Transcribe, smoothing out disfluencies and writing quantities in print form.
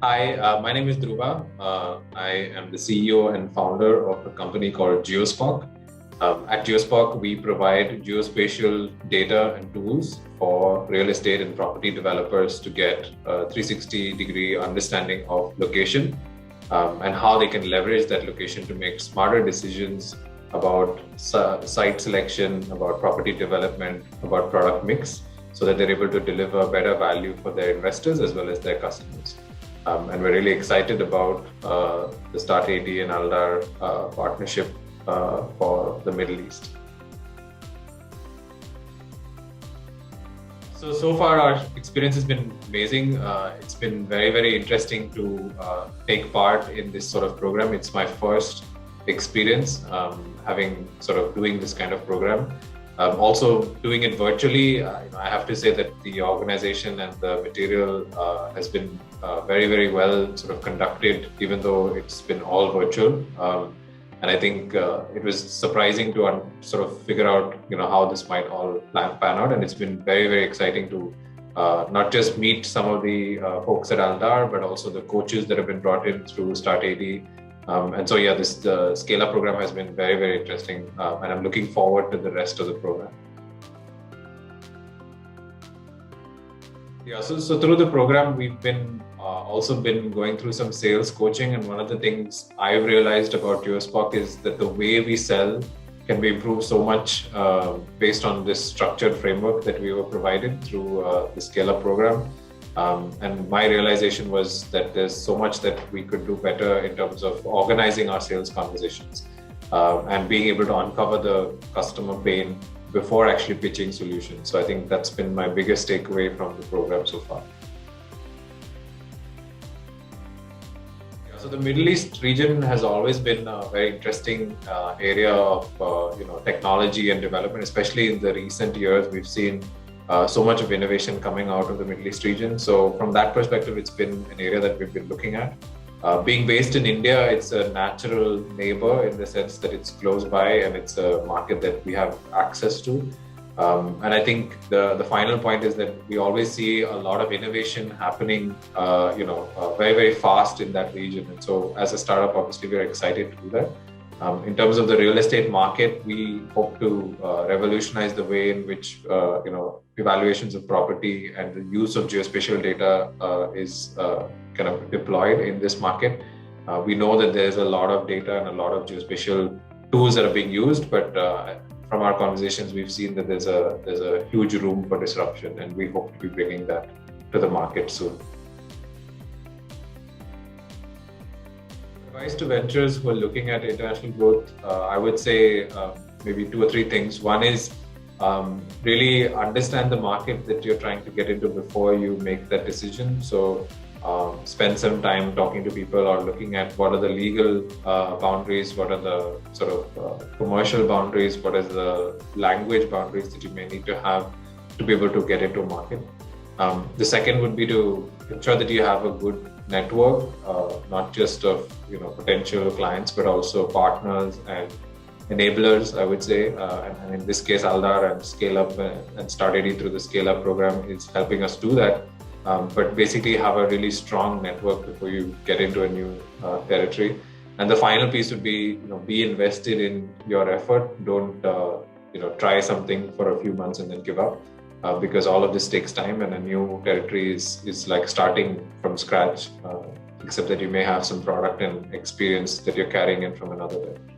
Hi, my name is Dhruva. I am the CEO and founder of a company called Geospark. At Geospark, we provide geospatial data and tools for real estate and property developers to get a 360-degree understanding of location and how they can leverage that location to make smarter decisions about site selection, about property development, about product mix, so that they're able to deliver better value for their investors as well as their customers. And we're really excited about the Start80 and Aldar partnership for the Middle East. So far our experience has been amazing. It's been very, very interesting to take part in this sort of program. It's my first experience having sort of doing this kind of program. Also doing it virtually, I have to say that the organization and the material has been very, very well sort of conducted, even though it's been all virtual. And I think it was surprising to sort of figure out, how this might all pan out. And it's been very, very exciting to not just meet some of the folks at Aldar, but also the coaches that have been brought in through Start80. And so, the Scale Up program has been very, very interesting. And I'm looking forward to the rest of the program. So through the program, we've been also been going through some sales coaching. And one of the things I've realized about Geospark is that the way we sell can be improved so much based on this structured framework that we were provided through the Scale Up program. And my realization was that there's so much that we could do better in terms of organizing our sales conversations and being able to uncover the customer pain before actually pitching solutions. So I think that's been my biggest takeaway from the program so far. So the Middle East region has always been a very interesting area of technology and development, especially in the recent years. We've seen so much of innovation coming out of the Middle East region. So from that perspective, it's been an area that we've been looking at. Being based in India, it's a natural neighbor in the sense that it's close by and it's a market that we have access to. And I think the final point is that we always see a lot of innovation happening, very, very fast in that region. And so as a startup, obviously, we're excited to do that. In terms of the real estate market, we hope to revolutionize the way in which evaluations of property and the use of geospatial data is kind of deployed in this market. We know that there's a lot of data and a lot of geospatial tools that are being used, but from our conversations, we've seen that there's a huge room for disruption, and we hope to be bringing that to the market soon. Advice to ventures who are looking at international growth, I would say maybe 2 or 3 things. One is really understand the market that you're trying to get into before you make that decision. So spend some time talking to people or looking at what are the legal boundaries, what are the sort of commercial boundaries, what is the language boundaries that you may need to have to be able to get into a market. The second would be to ensure that you have a good network, not just of potential clients, but also partners and enablers, I would say. And in this case, Aldar and Scale Up and Start80 through the Scale Up program is helping us do that. But basically have a really strong network before you get into a new territory. And the final piece would be, be invested in your effort. Don't, try something for a few months and then give up. Because all of this takes time, and a new territory is like starting from scratch, except that you may have some product and experience that you're carrying in from another territory.